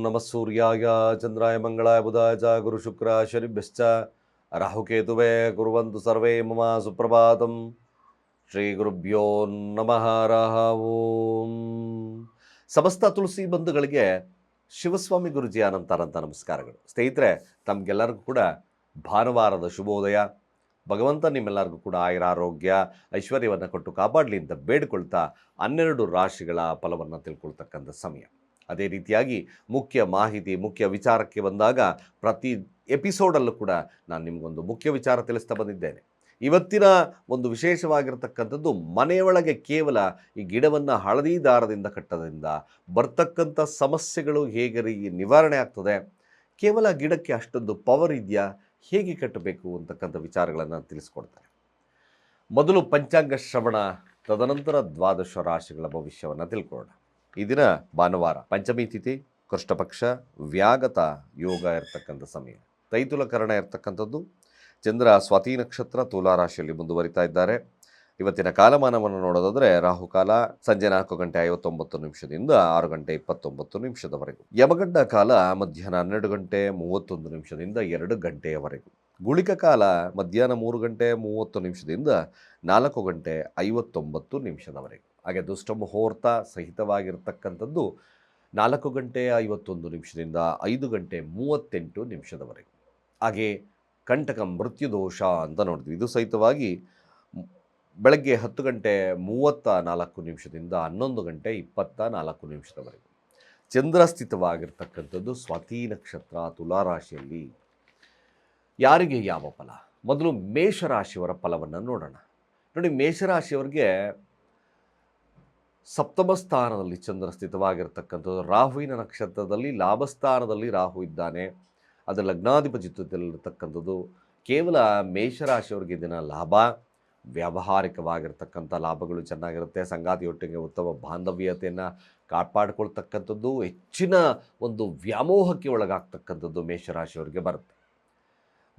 ನಮಃ ಸೂರ್ಯಾಯ ಚಂದ್ರಾಯ ಮಂಗಳಾಯ ಬುಧಾಯ ಚ ಗುರು ಶುಕ್ರ ಶನಿಭ್ಯಶ್ಚ ರಾಹುಕೇತುವೇ ಕುರ್ವಂತು ಸರ್ವೇ ಮಮ ಸುಪ್ರಭಾತಂ. ಶ್ರೀ ಗುರುಭ್ಯೋ ನಮಃ ಹರಃ ಓಂ. ಸಮಸ್ತ ತುಳಸಿ ಬಂಧುಗಳಿಗೆ ಶಿವಸ್ವಾಮಿ ಗುರುಜಿ ಅನಂತಾನಂತ ನಮಸ್ಕಾರಗಳು. ಸ್ನೇಹಿತರೆ, ತಮಗೆಲ್ಲರಿಗೂ ಕೂಡ ಭಾನುವಾರದ ಶುಭೋದಯ. ಭಗವಂತ ನಿಮ್ಮೆಲ್ಲರಿಗೂ ಕೂಡ ಆಯುರಾರೋಗ್ಯ ಐಶ್ವರ್ಯವನ್ನು ಕೊಟ್ಟು ಕಾಪಾಡಲಿ ಅಂತ ಬೇಡಿಕೊಳ್ತಾ 12 ರಾಶಿಗಳ ಫಲವನ್ನು ತಿಳ್ಕೊಳ್ತಕ್ಕಂಥ ಸಮಯ. ಅದೇ ರೀತಿಯಾಗಿ ಮುಖ್ಯ ಮಾಹಿತಿ, ಮುಖ್ಯ ವಿಚಾರಕ್ಕೆ ಬಂದಾಗ ಪ್ರತಿ ಎಪಿಸೋಡಲ್ಲೂ ಕೂಡ ನಾನು ನಿಮಗೊಂದು ಮುಖ್ಯ ವಿಚಾರ ತಿಳಿಸ್ತಾ ಬಂದಿದ್ದೇನೆ. ಇವತ್ತಿನ ಒಂದು ವಿಶೇಷವಾಗಿರ್ತಕ್ಕಂಥದ್ದು, ಮನೆಯೊಳಗೆ ಕೇವಲ ಈ ಗಿಡವನ್ನು ಹಳದಿ ದಾರದಿಂದ ಕಟ್ಟೋದ್ರಿಂದ ಬರ್ತಕ್ಕಂಥ ಸಮಸ್ಯೆಗಳು ಹೇಗೆ ನಿವಾರಣೆ ಆಗ್ತದೆ, ಕೇವಲ ಗಿಡಕ್ಕೆ ಅಷ್ಟೊಂದು ಪವರ್ ಇದೆಯಾ, ಹೇಗೆ ಕಟ್ಟಬೇಕು ಅಂತಕ್ಕಂಥ ವಿಚಾರಗಳನ್ನು ತಿಳಿಸ್ಕೊಡ್ತಾರೆ. ಮೊದಲು ಪಂಚಾಂಗ ಶ್ರವಣ, ತದನಂತರ 12 ರಾಶಿಗಳ ಭವಿಷ್ಯವನ್ನು ತಿಳ್ಕೊಳ್ಳೋಣ. ಈ ದಿನ ಭಾನುವಾರ, ಪಂಚಮಿ ತಿಥಿ, ಕೃಷ್ಣಪಕ್ಷ, ವ್ಯಾಗತ ಯೋಗ ಇರತಕ್ಕಂಥ ಸಮಯ, ತೈತುಲಕರಣ ಇರತಕ್ಕಂಥದ್ದು. ಚಂದ್ರ ಸ್ವಾತಿ ನಕ್ಷತ್ರ ತುಲಾ ರಾಶಿಯಲ್ಲಿ ಮುಂದುವರಿತಾ ಇದ್ದಾರೆ. ಇವತ್ತಿನ ಕಾಲಮಾನವನ್ನು ನೋಡೋದಾದರೆ ರಾಹುಕಾಲ ಸಂಜೆ 4:59 6 ಗಂಟೆ 29 ಯಮಗಂಡ ಕಾಲ ಮಧ್ಯಾಹ್ನ 12:31 2 ಗಂಟೆಯವರೆಗೂ. ಗುಳಿಕ ಕಾಲ ಮಧ್ಯಾಹ್ನ 3:30 4:59 ಹಾಗೆ ದುಷ್ಟ ಮುಹೂರ್ತ ಸಹಿತವಾಗಿರ್ತಕ್ಕಂಥದ್ದು 4:51 5:38 ಹಾಗೆ ಕಂಟಕ ಮೃತ್ಯುದೋಷ ಅಂತ ನೋಡಿದ್ವಿ. ಇದು ಸಹಿತವಾಗಿ ಬೆಳಗ್ಗೆ 10:34 11:24 ಚಂದ್ರ ಸ್ಥಿತವಾಗಿರ್ತಕ್ಕಂಥದ್ದು ಸ್ವಾತಿ ನಕ್ಷತ್ರ ತುಲಾ ರಾಶಿಯಲ್ಲಿ. ಯಾರಿಗೆ ಯಾವ ಫಲ? ಮೊದಲು ಮೇಷರಾಶಿಯವರ ಫಲವನ್ನು ನೋಡೋಣ. ನೋಡಿ, ಮೇಷರಾಶಿಯವರಿಗೆ ಸಪ್ತಮ ಸ್ಥಾನದಲ್ಲಿ ಚಂದ್ರ ಸ್ಥಿತವಾಗಿರ್ತಕ್ಕಂಥದ್ದು. ರಾಹುವಿನ ನಕ್ಷತ್ರದಲ್ಲಿ ಲಾಭಸ್ಥಾನದಲ್ಲಿ ರಾಹು ಇದ್ದಾನೆ. ಅದು ಲಗ್ನಾಧಿಪತಿತ್ವದಲ್ಲಿರ್ತಕ್ಕಂಥದ್ದು. ಕೇವಲ ಮೇಷರಾಶಿಯವರಿಗೆ ದಿನ ಲಾಭ, ವ್ಯಾವಹಾರಿಕವಾಗಿರ್ತಕ್ಕಂಥ ಲಾಭಗಳು ಚೆನ್ನಾಗಿರುತ್ತೆ. ಸಂಗಾತಿಯೊಟ್ಟಿಗೆ ಉತ್ತಮ ಬಾಂಧವ್ಯತೆಯನ್ನು ಕಾಪಾಡಿಕೊಳ್ತಕ್ಕಂಥದ್ದು, ಹೆಚ್ಚಿನ ಒಂದು ವ್ಯಾಮೋಹಕ್ಕೆ ಒಳಗಾಗ್ತಕ್ಕಂಥದ್ದು ಮೇಷರಾಶಿಯವರಿಗೆ ಬರುತ್ತೆ.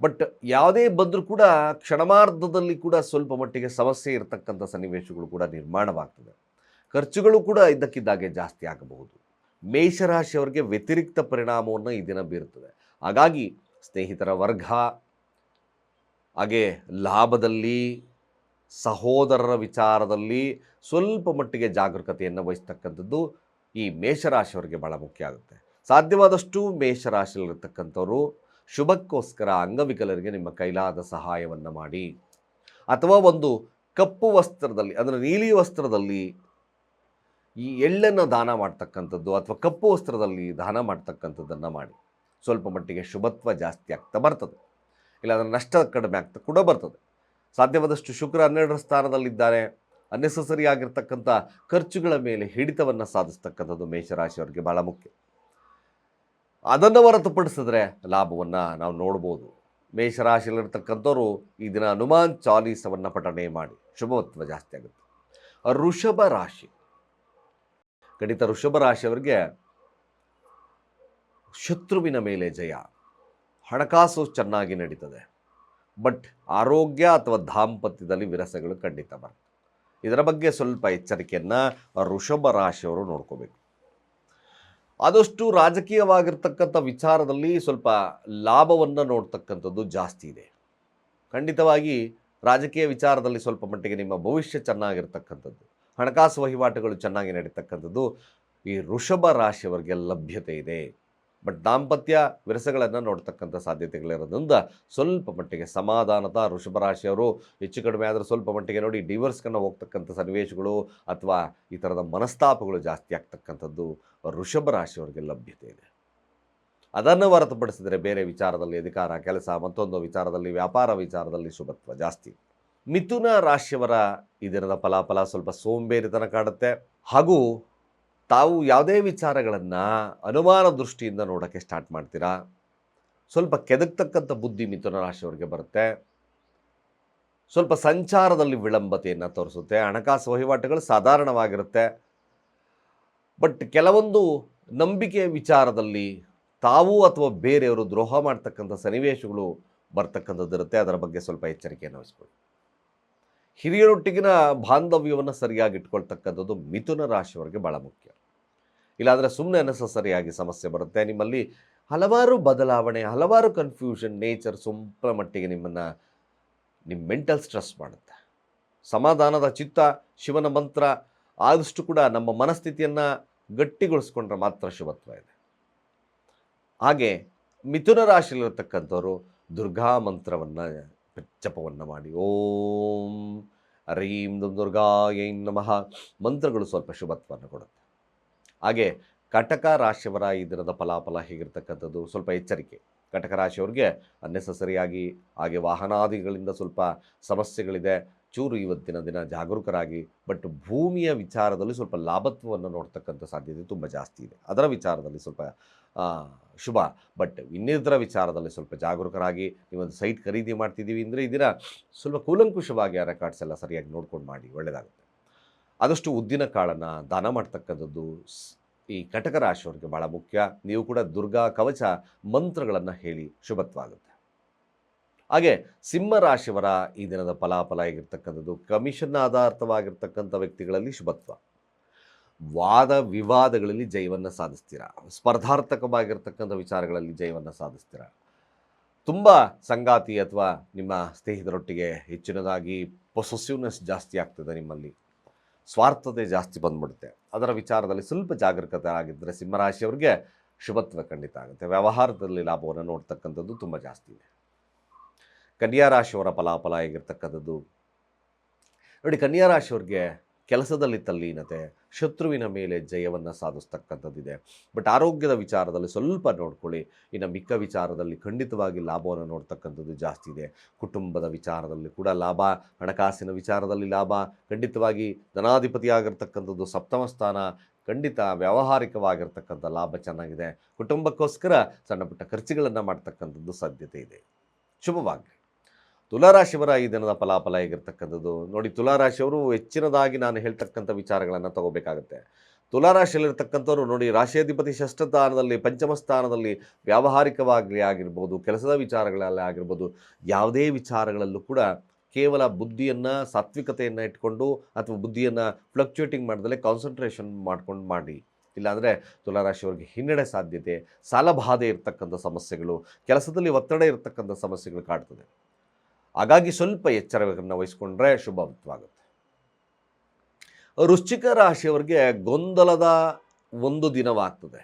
ಬಟ್ ಯಾವುದೇ ಬಂದರೂ ಕೂಡ ಕ್ಷಣಮಾರ್ಧದಲ್ಲಿ ಕೂಡ ಸ್ವಲ್ಪ ಮಟ್ಟಿಗೆ ಸಮಸ್ಯೆ ಇರತಕ್ಕಂಥ ಸನ್ನಿವೇಶಗಳು ಕೂಡ ನಿರ್ಮಾಣವಾಗ್ತದೆ. ಖರ್ಚುಗಳು ಕೂಡ ಇದ್ದಕ್ಕಿದ್ದಾಗೆ ಜಾಸ್ತಿ ಆಗಬಹುದು. ಮೇಷರಾಶಿಯವರಿಗೆ ವ್ಯತಿರಿಕ್ತ ಪರಿಣಾಮವನ್ನು ಈ ದಿನ ಬೀರುತ್ತದೆ. ಹಾಗಾಗಿ ಸ್ನೇಹಿತರ ವರ್ಗ, ಹಾಗೆ ಲಾಭದಲ್ಲಿ, ಸಹೋದರರ ವಿಚಾರದಲ್ಲಿ ಸ್ವಲ್ಪ ಮಟ್ಟಿಗೆ ಜಾಗರೂಕತೆಯನ್ನು ವಹಿಸ್ತಕ್ಕಂಥದ್ದು ಈ ಮೇಷರಾಶಿಯವರಿಗೆ ಭಾಳ ಮುಖ್ಯ ಆಗುತ್ತೆ. ಸಾಧ್ಯವಾದಷ್ಟು ಮೇಷರಾಶಿಯಲ್ಲಿರ್ತಕ್ಕಂಥವ್ರು ಶುಭಕ್ಕೋಸ್ಕರ ಅಂಗವಿಕಲರಿಗೆ ನಿಮ್ಮ ಕೈಲಾದ ಸಹಾಯವನ್ನು ಮಾಡಿ, ಅಥವಾ ಒಂದು ಕಪ್ಪು ವಸ್ತ್ರದಲ್ಲಿ, ಅಂದರೆ ನೀಲಿ ವಸ್ತ್ರದಲ್ಲಿ ಈ ಎಳ್ಳನ್ನು ದಾನ ಮಾಡ್ತಕ್ಕಂಥದ್ದು, ಅಥವಾ ಕಪ್ಪು ವಸ್ತ್ರದಲ್ಲಿ ದಾನ ಮಾಡ್ತಕ್ಕಂಥದ್ದನ್ನು ಮಾಡಿ. ಸ್ವಲ್ಪ ಮಟ್ಟಿಗೆ ಶುಭತ್ವ ಜಾಸ್ತಿ ಆಗ್ತಾ ಬರ್ತದೆ, ಇಲ್ಲಾಂದರೆ ನಷ್ಟ ಕಡಿಮೆ ಆಗ್ತಾ ಕೂಡ ಬರ್ತದೆ. ಸಾಧ್ಯವಾದಷ್ಟು ಶುಕ್ರ 12ರ ಸ್ಥಾನದಲ್ಲಿದ್ದಾರೆ. ಅನ್ನೆಸಸರಿ ಆಗಿರ್ತಕ್ಕಂಥ ಖರ್ಚುಗಳ ಮೇಲೆ ಹಿಡಿತವನ್ನು ಸಾಧಿಸ್ತಕ್ಕಂಥದ್ದು ಮೇಷರಾಶಿಯವರಿಗೆ ಭಾಳ ಮುಖ್ಯ. ಅದನ್ನು ಹೊರತುಪಡಿಸಿದ್ರೆ ಲಾಭವನ್ನು ನಾವು ನೋಡ್ಬೋದು. ಮೇಷರಾಶಿಯಲ್ಲಿರ್ತಕ್ಕಂಥವ್ರು ಈ ದಿನ ಹನುಮಾನ್ ಚಾಲೀಸವನ್ನು ಪಠಣೆ ಮಾಡಿ ಶುಭತ್ವ ಜಾಸ್ತಿ ಆಗುತ್ತೆ. ವೃಷಭ ರಾಶಿ, ಖಂಡಿತ ವೃಷಭ ರಾಶಿಯವರಿಗೆ ಶತ್ರುವಿನ ಮೇಲೆ ಜಯ, ಹಣಕಾಸು ಚೆನ್ನಾಗಿ ನಡೀತದೆ. ಬಟ್ ಆರೋಗ್ಯ ಅಥವಾ ದಾಂಪತ್ಯದಲ್ಲಿ ವಿರಸಗಳು ಖಂಡಿತ ಬರ್ತದೆ. ಇದರ ಬಗ್ಗೆ ಸ್ವಲ್ಪ ಎಚ್ಚರಿಕೆಯನ್ನು ವೃಷಭ ರಾಶಿಯವರು ನೋಡ್ಕೋಬೇಕು. ಆದಷ್ಟು ರಾಜಕೀಯವಾಗಿರ್ತಕ್ಕಂಥ ವಿಚಾರದಲ್ಲಿ ಸ್ವಲ್ಪ ಲಾಭವನ್ನು ನೋಡ್ತಕ್ಕಂಥದ್ದು ಜಾಸ್ತಿ ಇದೆ. ಖಂಡಿತವಾಗಿ ರಾಜಕೀಯ ವಿಚಾರದಲ್ಲಿ ಸ್ವಲ್ಪ ಮಟ್ಟಿಗೆ ನಿಮ್ಮ ಭವಿಷ್ಯ ಚೆನ್ನಾಗಿರ್ತಕ್ಕಂಥದ್ದು, ಹಣಕಾಸು ವಹಿವಾಟುಗಳು ಚೆನ್ನಾಗಿ ನಡೀತಕ್ಕಂಥದ್ದು ಈ ವೃಷಭ ರಾಶಿಯವರಿಗೆ ಲಭ್ಯತೆ ಇದೆ. ಬಟ್ ದಾಂಪತ್ಯ ವಿರಸಗಳನ್ನು ನೋಡ್ತಕ್ಕಂಥ ಸಾಧ್ಯತೆಗಳಿರೋದ್ರಿಂದ ಸ್ವಲ್ಪ ಮಟ್ಟಿಗೆ ಸಮಾಧಾನದ ವೃಷಭ ರಾಶಿಯವರು ಹೆಚ್ಚು ಕಡಿಮೆ ಆದರೆ ಸ್ವಲ್ಪ ಮಟ್ಟಿಗೆ ನೋಡಿ ಡಿವೋರ್ಸ್ಕನ್ನು ಹೋಗ್ತಕ್ಕಂಥ ಸನ್ನಿವೇಶಗಳು ಅಥವಾ ಈ ಥರದ ಮನಸ್ತಾಪಗಳು ಜಾಸ್ತಿ ಆಗ್ತಕ್ಕಂಥದ್ದು ವೃಷಭ ರಾಶಿಯವರಿಗೆ ಲಭ್ಯತೆ ಇದೆ. ಅದನ್ನು ಹೊರತುಪಡಿಸಿದರೆ ಬೇರೆ ವಿಚಾರದಲ್ಲಿ, ಅಧಿಕಾರ, ಕೆಲಸ, ಮತ್ತೊಂದು ವಿಚಾರದಲ್ಲಿ, ವ್ಯಾಪಾರ ವಿಚಾರದಲ್ಲಿ ಶುಭತ್ವ ಜಾಸ್ತಿ. ಮಿಥುನ ರಾಶಿಯವರ ಈ ದಿನದ ಫಲಾಫಲ ಸ್ವಲ್ಪ ಸೋಂಬೇರಿತನ ಕಾಡುತ್ತೆ. ಹಾಗೂ ತಾವು ಯಾವುದೇ ವಿಚಾರಗಳನ್ನು ಅನುಮಾನ ದೃಷ್ಟಿಯಿಂದ ನೋಡೋಕ್ಕೆ ಸ್ಟಾರ್ಟ್ ಮಾಡ್ತೀರಾ. ಸ್ವಲ್ಪ ಕೆದಕ್ತಕ್ಕಂಥ ಬುದ್ಧಿ ಮಿಥುನ ರಾಶಿಯವರಿಗೆ ಬರುತ್ತೆ. ಸ್ವಲ್ಪ ಸಂಚಾರದಲ್ಲಿ ವಿಳಂಬತೆಯನ್ನು ತೋರಿಸುತ್ತೆ. ಹಣಕಾಸು ವಹಿವಾಟುಗಳು ಸಾಧಾರಣವಾಗಿರುತ್ತೆ. ಬಟ್ ಕೆಲವೊಂದು ನಂಬಿಕೆಯ ವಿಚಾರದಲ್ಲಿ ತಾವು ಅಥವಾ ಬೇರೆಯವರು ದ್ರೋಹ ಮಾಡ್ತಕ್ಕಂಥ ಸನ್ನಿವೇಶಗಳು ಬರ್ತಕ್ಕಂಥದ್ದಿರುತ್ತೆ. ಅದರ ಬಗ್ಗೆ ಸ್ವಲ್ಪ ಎಚ್ಚರಿಕೆಯನ್ನು ವಹಿಸ್ಕೊಳ್ಳಿ. ಹಿರಿಯರೊಟ್ಟಿಗಿನ ಬಾಂಧವ್ಯವನ್ನು ಸರಿಯಾಗಿ ಇಟ್ಕೊಳ್ತಕ್ಕಂಥದ್ದು ಮಿಥುನ ರಾಶಿಯವರಿಗೆ ಭಾಳ ಮುಖ್ಯ. ಇಲ್ಲಾಂದರೆ ಸುಮ್ಮನೆ ಅನ್ನೆಸೆಸರಿಯಾಗಿ ಸಮಸ್ಯೆ ಬರುತ್ತೆ. ನಿಮ್ಮಲ್ಲಿ ಹಲವಾರು ಬದಲಾವಣೆ, ಹಲವಾರು ಕನ್ಫ್ಯೂಷನ್ ನೇಚರ್ ಸ್ವಲ್ಪ ಮಟ್ಟಿಗೆ ನಿಮ್ಮ ಮೆಂಟಲ್ ಸ್ಟ್ರೆಸ್ ಮಾಡುತ್ತೆ. ಸಮಾಧಾನದ ಚಿತ್ತ, ಶಿವನ ಮಂತ್ರ ಆದಷ್ಟು ಕೂಡ ನಮ್ಮ ಮನಸ್ಥಿತಿಯನ್ನು ಗಟ್ಟಿಗೊಳಿಸ್ಕೊಂಡ್ರೆ ಮಾತ್ರ ಶುಭತ್ವ ಇದೆ. ಹಾಗೆ ಮಿಥುನ ರಾಶಿಯಲ್ಲಿರತಕ್ಕಂಥವ್ರು ದುರ್ಗಾ ಮಂತ್ರವನ್ನು ಜಪವನ್ನು ಮಾಡಿ. ಓಂ ಹರೀಂ ದುರ್ಗಾಯೈ ನಮಃ ಮಂತ್ರಗಳು ಸ್ವಲ್ಪ ಶುಭತ್ವವನ್ನು ಕೊಡುತ್ತೆ. ಹಾಗೆ ಕಟಕ ರಾಶಿಯವರ ಈ ದಿನದ ಫಲಾಫಲ ಹೇಗಿರ್ತಕ್ಕಂಥದ್ದು, ಸ್ವಲ್ಪ ಎಚ್ಚರಿಕೆ. ಕಟಕ ರಾಶಿಯವ್ರಿಗೆ ಅನ್ನೆಸೆಸರಿಯಾಗಿ ಹಾಗೆ ವಾಹನಾದಿಗಳಿಂದ ಸ್ವಲ್ಪ ಸಮಸ್ಯೆಗಳಿದೆ. ಚೂರು ಇವತ್ತಿನ ದಿನ ಜಾಗರೂಕರಾಗಿ. ಬಟ್ ಭೂಮಿಯ ವಿಚಾರದಲ್ಲಿ ಸ್ವಲ್ಪ ಲಾಭತ್ವವನ್ನು ನೋಡ್ತಕ್ಕಂಥ ಸಾಧ್ಯತೆ ತುಂಬ ಜಾಸ್ತಿ ಇದೆ. ಅದರ ವಿಚಾರದಲ್ಲಿ ಸ್ವಲ್ಪ ಶುಭ. ಬಟ್ ಇನ್ನಿತರ ವಿಚಾರದಲ್ಲಿ ಸ್ವಲ್ಪ ಜಾಗರೂಕರಾಗಿ. ನೀವೊಂದು ಸೈಟ್ ಖರೀದಿ ಮಾಡ್ತಿದ್ದೀವಿ ಅಂದರೆ ಈ ದಿನ ಸ್ವಲ್ಪ ಕೂಲಂಕುಷವಾಗಿ ಆ ರೆಕಾರ್ಡ್ಸ್ ಎಲ್ಲ ಸರಿಯಾಗಿ ನೋಡ್ಕೊಂಡು ಮಾಡಿ, ಒಳ್ಳೆಯದಾಗುತ್ತೆ. ಆದಷ್ಟು ಉದ್ದಿನ ಕಾಳನ್ನು ದಾನ ಮಾಡ್ತಕ್ಕಂಥದ್ದು ಈ ಕಟಕ ರಾಶಿಯವರಿಗೆ ಭಾಳ ಮುಖ್ಯ. ನೀವು ಕೂಡ ದುರ್ಗಾ ಕವಚ ಮಂತ್ರಗಳನ್ನು ಹೇಳಿ ಶುಭತ್ವಾಗುತ್ತೆ. ಹಾಗೆ ಸಿಂಹ ರಾಶಿಯವರ ಈ ದಿನದ ಫಲಾಫಲ ಹೇಗಿರ್ತಕ್ಕಂಥದ್ದು, ಕಮಿಷನ್ ಆಧಾರಿತವಾಗಿರ್ತಕ್ಕಂಥ ವ್ಯಕ್ತಿಗಳಲ್ಲಿ ಶುಭತ್ವ. ವಾದ ವಿವಾದಗಳಲ್ಲಿ ಜಯವನ್ನು ಸಾಧಿಸ್ತೀರಾ. ಸ್ಪರ್ಧಾರ್ಥಕವಾಗಿರ್ತಕ್ಕಂಥ ವಿಚಾರಗಳಲ್ಲಿ ಜಯವನ್ನು ಸಾಧಿಸ್ತೀರಾ. ತುಂಬ ಸಂಗಾತಿ ಅಥವಾ ನಿಮ್ಮ ಸ್ನೇಹಿತರೊಟ್ಟಿಗೆ ಹೆಚ್ಚಿನದಾಗಿ ಪೊಸೆಸಿವ್ನೆಸ್ ಜಾಸ್ತಿ ಆಗ್ತದೆ. ನಿಮ್ಮಲ್ಲಿ ಸ್ವಾರ್ಥತೆ ಜಾಸ್ತಿ ಬಂದ್ಬಿಡುತ್ತೆ. ಅದರ ವಿಚಾರದಲ್ಲಿ ಸ್ವಲ್ಪ ಜಾಗರೂಕತೆ ಆಗಿದ್ದರೆ ಸಿಂಹರಾಶಿಯವರಿಗೆ ಶುಭತ್ವ ಖಂಡಿತ ಆಗುತ್ತೆ. ವ್ಯವಹಾರದಲ್ಲಿ ಲಾಭವನ್ನು ನೋಡ್ತಕ್ಕಂಥದ್ದು ತುಂಬ ಜಾಸ್ತಿ ಇದೆ. ಕನ್ಯಾ ರಾಶಿಯವರ ಫಲಾಫಲ ಹೇಗಿರ್ತಕ್ಕಂಥದ್ದು ನೋಡಿ. ಕನ್ಯಾ ರಾಶಿಯವ್ರಿಗೆ ಕೆಲಸದಲ್ಲಿ ತಲ್ಲೀನತೆ, ಶತ್ರುವಿನ ಮೇಲೆ ಜಯವನ್ನು ಸಾಧಿಸ್ತಕ್ಕಂಥದ್ದಿದೆ. ಬಟ್ ಆರೋಗ್ಯದ ವಿಚಾರದಲ್ಲಿ ಸ್ವಲ್ಪ ನೋಡ್ಕೊಳ್ಳಿ. ಇನ್ನು ಮಿಕ್ಕ ವಿಚಾರದಲ್ಲಿ ಖಂಡಿತವಾಗಿ ಲಾಭವನ್ನು ನೋಡ್ತಕ್ಕಂಥದ್ದು ಜಾಸ್ತಿ ಇದೆ. ಕುಟುಂಬದ ವಿಚಾರದಲ್ಲಿ ಕೂಡ ಲಾಭ, ಹಣಕಾಸಿನ ವಿಚಾರದಲ್ಲಿ ಲಾಭ, ಖಂಡಿತವಾಗಿ ಧನಾಧಿಪತಿ ಆಗಿರ್ತಕ್ಕಂಥದ್ದು ಸಪ್ತಮ ಸ್ಥಾನ, ಖಂಡಿತ ವ್ಯಾವಹಾರಿಕವಾಗಿರ್ತಕ್ಕಂಥ ಲಾಭ ಚೆನ್ನಾಗಿದೆ. ಕುಟುಂಬಕ್ಕೋಸ್ಕರ ಸಣ್ಣ ಪುಟ್ಟ ಖರ್ಚುಗಳನ್ನು ಮಾಡ್ತಕ್ಕಂಥದ್ದು ಸಾಧ್ಯತೆ ಇದೆ. ಶುಭವಾಗಲಿ. ತುಲಾರಾಶಿಯವರ ಈ ದಿನದ ಫಲಾಫಲ ಹೇಗಿರ್ತಕ್ಕಂಥದ್ದು ನೋಡಿ. ತುಲಾರಾಶಿಯವರು ಹೆಚ್ಚಿನದಾಗಿ ನಾನು ಹೇಳ್ತಕ್ಕಂಥ ವಿಚಾರಗಳನ್ನು ತಗೋಬೇಕಾಗುತ್ತೆ. ತುಲಾರಾಶಿಯಲ್ಲಿರ್ತಕ್ಕಂಥವ್ರು ನೋಡಿ, ರಾಶಿಯಾಧಿಪತಿ ಷಷ್ಠ ಸ್ಥಾನದಲ್ಲಿ, ಪಂಚಮ ಸ್ಥಾನದಲ್ಲಿ ವ್ಯಾವಹಾರಿಕವಾಗಿ ಆಗಿರ್ಬೋದು, ಕೆಲಸದ ವಿಚಾರಗಳಲ್ಲಿ ಆಗಿರ್ಬೋದು, ಯಾವುದೇ ವಿಚಾರಗಳಲ್ಲೂ ಕೂಡ ಕೇವಲ ಬುದ್ಧಿಯನ್ನು, ಸಾತ್ವಿಕತೆಯನ್ನು ಇಟ್ಕೊಂಡು ಅಥವಾ ಬುದ್ಧಿಯನ್ನು ಫ್ಲಕ್ಚುಯೇಟಿಂಗ್ ಮಾಡ್ದಲೇ ಕಾನ್ಸಂಟ್ರೇಷನ್ ಮಾಡ್ಕೊಂಡು ಮಾಡಿ. ಇಲ್ಲಾಂದರೆ ತುಲಾರಾಶಿಯವರಿಗೆ ಹಿನ್ನಡೆ ಸಾಧ್ಯತೆ, ಸಾಲಬಾಧೆ ಇರ್ತಕ್ಕಂಥ ಸಮಸ್ಯೆಗಳು, ಕೆಲಸದಲ್ಲಿ ಒತ್ತಡ ಇರ್ತಕ್ಕಂಥ ಸಮಸ್ಯೆಗಳು ಕಾಡ್ತದೆ. ಹಾಗಾಗಿ ಸ್ವಲ್ಪ ಎಚ್ಚರವನ್ನು ವಹಿಸ್ಕೊಂಡ್ರೆ ಶುಭವಾಗುತ್ತೆ. ವೃಶ್ಚಿಕ ರಾಶಿಯವರಿಗೆ ಗೊಂದಲದ ಒಂದು ದಿನವಾಗ್ತದೆ.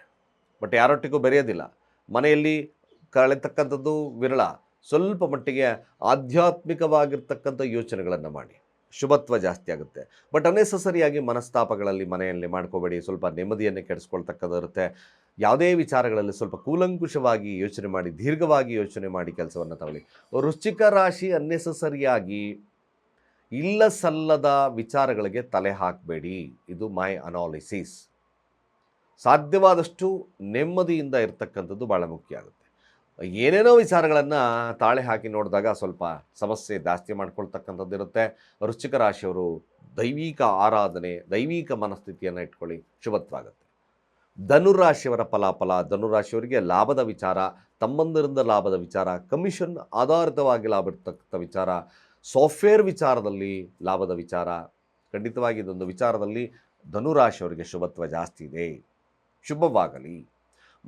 ಬಟ್ ಯಾರೊಟ್ಟಿಗೂ ಬೆರೆಯೋದಿಲ್ಲ. ಮನೆಯಲ್ಲಿ ಕಳೆತಕ್ಕಂಥದ್ದು ವಿರಳ. ಸ್ವಲ್ಪ ಮಟ್ಟಿಗೆ ಆಧ್ಯಾತ್ಮಿಕವಾಗಿರ್ತಕ್ಕಂಥ ಯೋಚನೆಗಳನ್ನು ಮಾಡಿ, ಶುಭತ್ವ ಜಾಸ್ತಿ ಆಗುತ್ತೆ. ಬಟ್ ಅನ್ನೆಸೆಸರಿಯಾಗಿ ಮನಸ್ತಾಪಗಳಲ್ಲಿ ಮನೆಯಲ್ಲಿ ಮಾಡ್ಕೋಬೇಡಿ. ಸ್ವಲ್ಪ ನೆಮ್ಮದಿಯನ್ನು ಕೆಡಿಸ್ಕೊಳ್ತಕ್ಕಂಥಿರುತ್ತೆ. ಯಾವುದೇ ವಿಚಾರಗಳಲ್ಲಿ ಸ್ವಲ್ಪ ಕೂಲಂಕುಷವಾಗಿ ಯೋಚನೆ ಮಾಡಿ, ದೀರ್ಘವಾಗಿ ಯೋಚನೆ ಮಾಡಿ ಕೆಲಸವನ್ನು ತಗೊಳ್ಳಿ. ವೃಶ್ಚಿಕ ರಾಶಿ ಅನ್ನೆಸೆಸರಿಯಾಗಿ ಇಲ್ಲ ಸಲ್ಲದ ವಿಚಾರಗಳಿಗೆ ತಲೆ ಹಾಕಬೇಡಿ. ಇದು ಮೈ ಅನಾಲಿಸಿಸ್. ಸಾಧ್ಯವಾದಷ್ಟು ನೆಮ್ಮದಿಯಿಂದ ಇರ್ತಕ್ಕಂಥದ್ದು ಭಾಳ ಮುಖ್ಯ ಆಗುತ್ತೆ. ಏನೇನೋ ವಿಚಾರಗಳನ್ನು ತಾಳೆ ಹಾಕಿ ನೋಡಿದಾಗ ಸ್ವಲ್ಪ ಸಮಸ್ಯೆ ಜಾಸ್ತಿ ಮಾಡ್ಕೊಳ್ತಕ್ಕಂಥದ್ದು ಇರುತ್ತೆ. ವೃಶ್ಚಿಕ ರಾಶಿಯವರು ದೈವಿಕ ಆರಾಧನೆ, ದೈವಿಕ ಮನಸ್ಥಿತಿಯನ್ನು ಇಟ್ಕೊಳ್ಳಿ, ಶುಭತ್ವಾಗುತ್ತೆ. ಧನುರಾಶಿಯವರ ಫಲಾಫಲ, ಧನುರಾಶಿಯವರಿಗೆ ಲಾಭದ ವಿಚಾರ, ತಮ್ಮಂದರಿಂದ ಲಾಭದ ವಿಚಾರ, ಕಮಿಷನ್ ಆಧಾರಿತವಾಗಿ ಲಾಭ ಇರ್ತಕ್ಕಂಥ ವಿಚಾರ, ಸಾಫ್ಟ್ವೇರ್ ವಿಚಾರದಲ್ಲಿ ಲಾಭದ ವಿಚಾರ, ಖಂಡಿತವಾಗಿ ಇದೊಂದು ವಿಚಾರದಲ್ಲಿ ಧನುರಾಶಿಯವರಿಗೆ ಶುಭತ್ವ ಜಾಸ್ತಿ ಇದೆ. ಶುಭವಾಗಲಿ.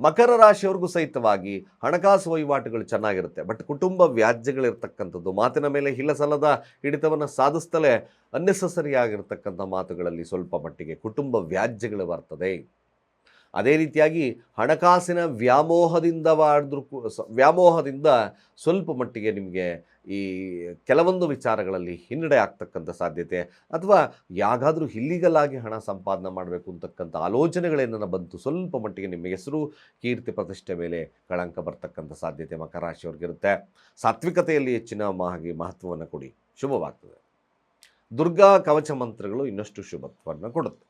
ಮಕರ ರಾಶಿಯವ್ರಿಗೂ ಸಹಿತವಾಗಿ ಹಣಕಾಸು ವಹಿವಾಟುಗಳು ಚೆನ್ನಾಗಿರುತ್ತೆ. ಬಟ್ ಕುಟುಂಬ ವ್ಯಾಜ್ಯಗಳಿರ್ತಕ್ಕಂಥದ್ದು, ಮಾತಿನ ಮೇಲೆ ಹಿಲಸಲ್ಲದ ಹಿಡಿತವನ್ನು ಸಾಧಿಸ್ತಲೇ ಅನ್ನೆಸೆಸರಿಯಾಗಿರ್ತಕ್ಕಂಥ ಮಾತುಗಳಲ್ಲಿ ಸ್ವಲ್ಪ ಮಟ್ಟಿಗೆ ಕುಟುಂಬ ವ್ಯಾಜ್ಯಗಳು ಬರ್ತದೆ. ಅದೇ ರೀತಿಯಾಗಿ ಹಣಕಾಸಿನ ವ್ಯಾಮೋಹದಿಂದ ಸ್ವಲ್ಪ ಮಟ್ಟಿಗೆ ನಿಮಗೆ ಈ ಕೆಲವೊಂದು ವಿಚಾರಗಳಲ್ಲಿ ಹಿನ್ನಡೆ ಆಗ್ತಕ್ಕಂಥ ಸಾಧ್ಯತೆ, ಅಥವಾ ಯಾಗಾದರೂ ಇಲ್ಲೀಗಲ್ ಆಗಿ ಹಣ ಸಂಪಾದನೆ ಮಾಡಬೇಕು ಅಂತಕ್ಕಂಥ ಆಲೋಚನೆಗಳೇನ ಬಂತು, ಸ್ವಲ್ಪ ಮಟ್ಟಿಗೆ ನಿಮ್ಮ ಹೆಸರು, ಕೀರ್ತಿ, ಪ್ರತಿಷ್ಠೆ ಮೇಲೆ ಕಳಂಕ ಬರ್ತಕ್ಕಂಥ ಸಾಧ್ಯತೆ ಮಕರ ರಾಶಿಯವ್ರಿಗಿರುತ್ತೆ. ಸಾತ್ವಿಕತೆಯಲ್ಲಿ ಹೆಚ್ಚಿನ ಮಹತ್ವವನ್ನು ಕೊಡಿ, ಶುಭವಾಗ್ತದೆ. ದುರ್ಗಾ ಕವಚ ಮಂತ್ರಗಳು ಇನ್ನಷ್ಟು ಶುಭತ್ವವನ್ನು ಕೊಡುತ್ತೆ.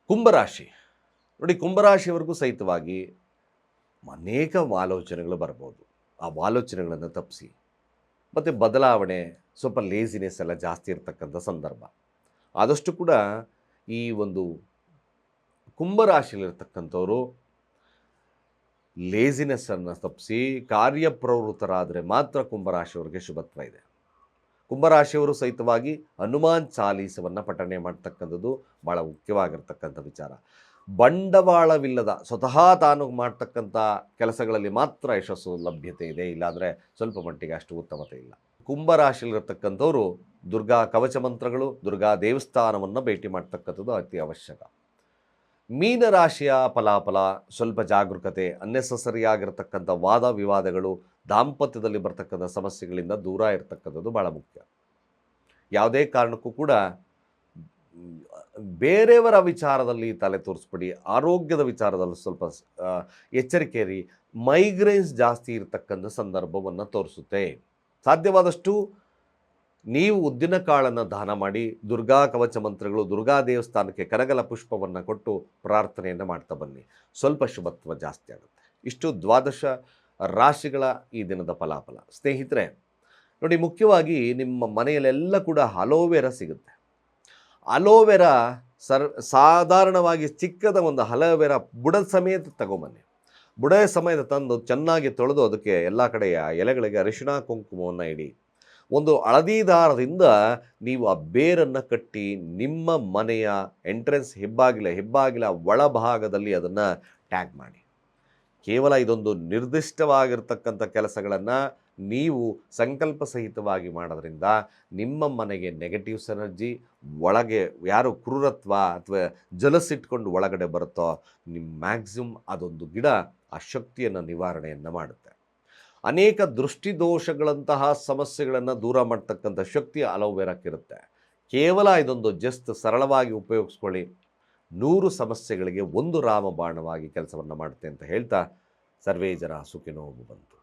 ಕುಂಭರಾಶಿ ನೋಡಿ, ಕುಂಭರಾಶಿಯವರೆಗೂ ಸಹಿತವಾಗಿ ಅನೇಕ ಆಲೋಚನೆಗಳು ಬರ್ಬೋದು. ಆ ಆಲೋಚನೆಗಳನ್ನು ತಪ್ಪಿಸಿ. ಮತ್ತು ಬದಲಾವಣೆ, ಸ್ವಲ್ಪ ಲೇಸಿನೆಸ್ ಎಲ್ಲ ಜಾಸ್ತಿ ಇರ್ತಕ್ಕಂಥ ಸಂದರ್ಭ. ಆದಷ್ಟು ಕೂಡ ಈ ಒಂದು ಕುಂಭರಾಶಿಯಲ್ಲಿರ್ತಕ್ಕಂಥವರು ಲೇಸಿನೆಸ್ಸನ್ನು ತಪ್ಪಿಸಿ ಕಾರ್ಯಪ್ರವೃತ್ತರಾದರೆ ಮಾತ್ರ ಕುಂಭರಾಶಿಯವರಿಗೆ ಶುಭತ್ವ ಇದೆ. ಕುಂಭರಾಶಿಯವರು ಸಹಿತವಾಗಿ ಹನುಮಾನ್ ಚಾಲೀಸವನ್ನು ಪಠಣೆ ಮಾಡ್ತಕ್ಕಂಥದ್ದು ಭಾಳ ಮುಖ್ಯವಾಗಿರ್ತಕ್ಕಂಥ ವಿಚಾರ. ಬಂಡವಾಳವಿಲ್ಲದ ಸ್ವತಃ ತಾನು ಮಾಡ್ತಕ್ಕಂಥ ಕೆಲಸಗಳಲ್ಲಿ ಮಾತ್ರ ಯಶಸ್ಸು ಲಭ್ಯತೆ ಇದೆ, ಇಲ್ಲಾಂದರೆ ಸ್ವಲ್ಪ ಮಟ್ಟಿಗೆ ಅಷ್ಟು ಉತ್ತಮತೆ ಇಲ್ಲ. ಕುಂಭರಾಶಿಯಲ್ಲಿರತಕ್ಕಂಥವರು ದುರ್ಗಾ ಕವಚ ಮಂತ್ರಗಳು, ದುರ್ಗಾ ದೇವಸ್ಥಾನವನ್ನು ಭೇಟಿ ಮಾಡ್ತಕ್ಕಂಥದ್ದು ಅತಿ ಅವಶ್ಯಕ. ಮೀನರಾಶಿಯ ಫಲಾಫಲ ಸ್ವಲ್ಪ ಜಾಗರೂಕತೆ, ಅನ್ನೆಸಸರಿ ಆಗಿರತಕ್ಕಂಥ ವಾದ ವಿವಾದಗಳು, ದಾಂಪತ್ಯದಲ್ಲಿ ಬರ್ತಕ್ಕಂಥ ಸಮಸ್ಯೆಗಳಿಂದ ದೂರ ಇರತಕ್ಕಂಥದ್ದು ಭಾಳ ಮುಖ್ಯ. ಯಾವುದೇ ಕಾರಣಕ್ಕೂ ಕೂಡ ಬೇರೆಯವರ ವಿಚಾರದಲ್ಲಿ ತಲೆ ತೋರಿಸ್ಬಿಡಿ. ಆರೋಗ್ಯದ ವಿಚಾರದಲ್ಲಿ ಸ್ವಲ್ಪ ಎಚ್ಚರಿಕೆ ಇರಿ. ಮೈಗ್ರೇನ್ಸ್ ಜಾಸ್ತಿ ಇರತಕ್ಕಂಥ ಸಂದರ್ಭವನ್ನು ತೋರಿಸುತ್ತೆ. ಸಾಧ್ಯವಾದಷ್ಟು ನೀವು ಉದ್ದಿನ ಕಾಳನ್ನು ದಾನ ಮಾಡಿ, ದುರ್ಗಾ ಕವಚ ಮಂತ್ರಗಳು, ದುರ್ಗಾ ದೇವಸ್ಥಾನಕ್ಕೆ ಕರಗಲ ಪುಷ್ಪವನ್ನು ಕೊಟ್ಟು ಪ್ರಾರ್ಥನೆಯನ್ನು ಮಾಡ್ತಾ ಬನ್ನಿ, ಸ್ವಲ್ಪ ಶುಭತ್ವ ಜಾಸ್ತಿ ಆಗುತ್ತೆ. ಇಷ್ಟು 12 ರಾಶಿಗಳ ಈ ದಿನದ ಫಲಾಫಲ. ಸ್ನೇಹಿತರೆ ನೋಡಿ, ಮುಖ್ಯವಾಗಿ ನಿಮ್ಮ ಮನೆಯಲ್ಲೆಲ್ಲ ಕೂಡ ಅಲೋವೆರಾ ಸಿಗುತ್ತೆ. ಅಲೋವೆರಾ ಸಾಧಾರಣವಾಗಿ ಚಿಕ್ಕದ ಒಂದು ಅಲೋವೆರಾ ಬುಡದ ಸಮೇತ ತಗೊಂಬನ್ನಿ. ಬುಡದ ಸಮೇತ ತಂದು ಚೆನ್ನಾಗಿ ತೊಳೆದು ಅದಕ್ಕೆ ಎಲ್ಲ ಕಡೆಯ ಎಲೆಗಳಿಗೆ ಅರಿಶಿಣ ಕುಂಕುಮವನ್ನು ಇಡಿ. ಒಂದು ಹಳದಿ ದಾರದಿಂದ ನೀವು ಆ ಬೇರನ್ನು ಕಟ್ಟಿ ನಿಮ್ಮ ಮನೆಯ ಎಂಟ್ರೆನ್ಸ್ ಹೆಬ್ಬಾಗಿಲ ಒಳಭಾಗದಲ್ಲಿ ಅದನ್ನು ಟ್ಯಾಗ್ ಮಾಡಿ. ಕೇವಲ ಇದೊಂದು ನಿರ್ದಿಷ್ಟವಾಗಿರ್ತಕ್ಕಂಥ ಕೆಲಸಗಳನ್ನು ನೀವು ಸಂಕಲ್ಪ ಸಹಿತವಾಗಿ ಮಾಡೋದ್ರಿಂದ ನಿಮ್ಮ ಮನೆಗೆ ನೆಗೆಟಿವ್ಸ್ ಎನರ್ಜಿ, ಒಳಗೆ ಯಾರು ಕ್ರೂರತ್ವ ಅಥವಾ ಜಲಸಿಟ್ಕೊಂಡು ಒಳಗಡೆ ಬರುತ್ತೋ ನಿಮ್ಮ ಮ್ಯಾಕ್ಸಿಮಮ್ ಅದೊಂದು ಗಿಡ ಆ ಶಕ್ತಿಯನ್ನು ನಿವಾರಣೆಯನ್ನು ಮಾಡುತ್ತೆ. ಅನೇಕ ದೃಷ್ಟಿದೋಷಗಳಂತಹ ಸಮಸ್ಯೆಗಳನ್ನು ದೂರ ಮಾಡ್ತಕ್ಕಂಥ ಶಕ್ತಿ ಅಲೋವೆರಾಕ್ಕಿರುತ್ತೆ. ಕೇವಲ ಇದೊಂದು ಜಸ್ಟ್ ಸರಳವಾಗಿ ಉಪಯೋಗಿಸ್ಕೊಳ್ಳಿ, 100 ಸಮಸ್ಯೆಗಳಿಗೆ ಒಂದು ರಾಮಬಾಣವಾಗಿ ಕೆಲಸವನ್ನು ಮಾಡುತ್ತೆ ಅಂತ ಹೇಳ್ತಾ, ಸರ್ವೇ ಜನ ಸುಖಿನೋ ಭವಂತು.